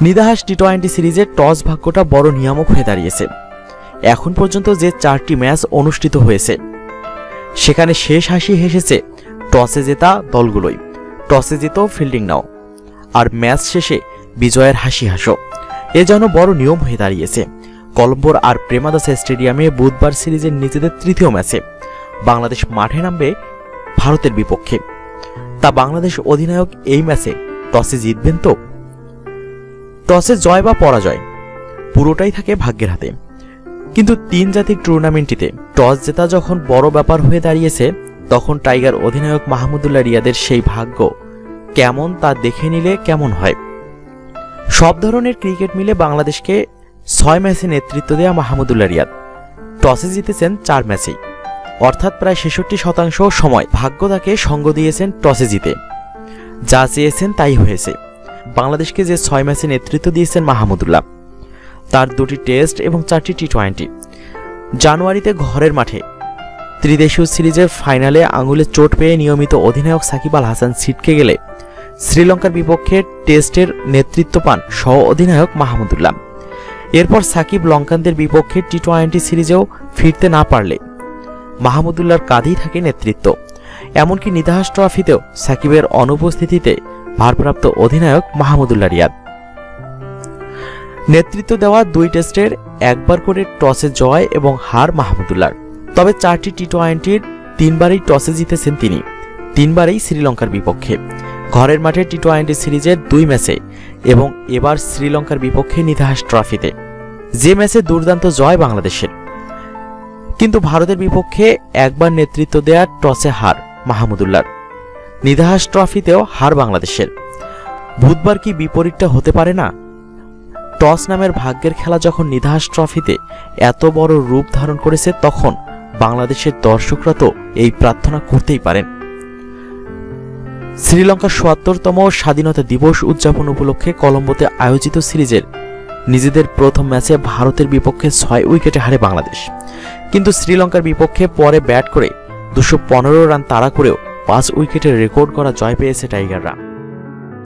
নিদাহাস টি-20 সিরিজের টস ভাগ্যটা বড় নিয়ামক হয়ে দাঁড়িয়েছে। এখন পর্যন্ত যে 4টি ম্যাচ অনুষ্ঠিত হয়েছে সেখানে শেষ হাসি হেসেছে টসে জেতা দলগুলোই। টসে জিতেও ফিল্ডিং নাও আর ম্যাচ শেষে বিজয়ের হাসি হাসো, এ যেন বড় নিয়ম হয়ে দাঁড়িয়েছে। কলম্বোর আর প্রেমাদাসা স্টেডিয়ামে বুধবার সিরিজের নিজেদের তৃতীয় ম্যাচে বাংলাদেশ মাঠে নামবে ভারতের বিপক্ষে। তা বাংলাদেশ অধিনায়ক এই ম্যাচে টসে জিতবেন তো? টসে জয় বা পরাজয় পুরোটাই থাকে ভাগ্যের হাতে, কিন্তু 3 জাতির টুর্নামেন্টটিতে টস জেতা যখন বড় ব্যাপার হয়ে দাঁড়িয়েছে, তখন টাইগার অধিনায়ক মাহমুদুল্লাহ রিয়াদের সেই ভাগ্য কেমন তা দেখে নিলে কেমন হয়। সব ধরনের ক্রিকেট মিলে বাংলাদেশকে 6 ম্যাচে নেতৃত্ব দেয়া মাহমুদুল্লাহ রিয়াদ টসে জিতেছেন 4 ম্যাচেই, অর্থাৎ প্রায় 66% সময় ভাগ্য তাকে সঙ্গ দিয়েছেন টসে জিতে। যা চেয়েছেন তাই হয়েছে। বাংলাদেশকে যে 6 ম্যাচে নেতৃত্ব দিয়েছেন মাহমুদুল্লাহ, তার 2টি টেস্ট এবং 4টি টি-20। জানুয়ারিতে ঘরের মাঠে ত্রিদেশীয় সিরিজের ফাইনালে আঙুলে চোট পেয়ে নিয়মিত অধিনায়ক সাকিব আল হাসান ছিটকে গেলে শ্রীলঙ্কার বিপক্ষে টেস্টের নেতৃত্ব পান সহ অধিনায়ক মাহমুদুল্লাহ। এরপর সাকিব লঙ্কানদের বিপক্ষে টি-20 সিরিজেও ফিরতে না পারলে মাহমুদুল্লাহর কাঁধেই থাকে নেতৃত্ব। এমনকি নিদাহাস ট্রফিতেও সাকিবের অনুপস্থিতিতে ভারপ্রাপ্ত অধিনায়ক মাহমুদুল্লাহ রিয়াদ। নেতৃত্ব দেওয়া 2 টেস্টের একবার করে টসে জয় এবং হার মাহমুদুল্লাহর। তবে 4টি টি-20-র 3বারই টসে জিতেছেন তিনি, 3বারই শ্রীলঙ্কার বিপক্ষে। ঘরের মাঠে টি-20 সিরিজের 2 ম্যাচে এবং এবার শ্রীলঙ্কার বিপক্ষে নিদাহাস ট্রফিতে, যে ম্যাচে দুর্দান্ত জয় বাংলাদেশের। কিন্তু ভারতের বিপক্ষে একবার নেতৃত্ব দেয়া টসে হার মাহমুদুল্লাহর। নিদাহাস ট্রফিতেও হার বাংলাদেশের। বুধবার কি বিপরীতটা হতে পারে না? টস নামের ভাগ্যের খেলা যখন নিদাহাস ট্রফিতে এত বড় রূপ ধারণ করেছে, তখন বাংলাদেশের দর্শকরা তো এই প্রার্থনা করতেই পারেন। শ্রীলঙ্কার ৭৭তম স্বাধীনতা দিবস উদযাপন উপলক্ষে কলম্বোতে আয়োজিত সিরিজের নিজেদের প্রথম ম্যাচে ভারতের বিপক্ষে 6 উইকেটে হারে বাংলাদেশ। কিন্তু শ্রীলঙ্কার বিপক্ষে পরে ব্যাট করে 215 রান তাড়া করেও 5 উইকেটের রেকর্ড করা জয় পেয়েছে টাইগাররা।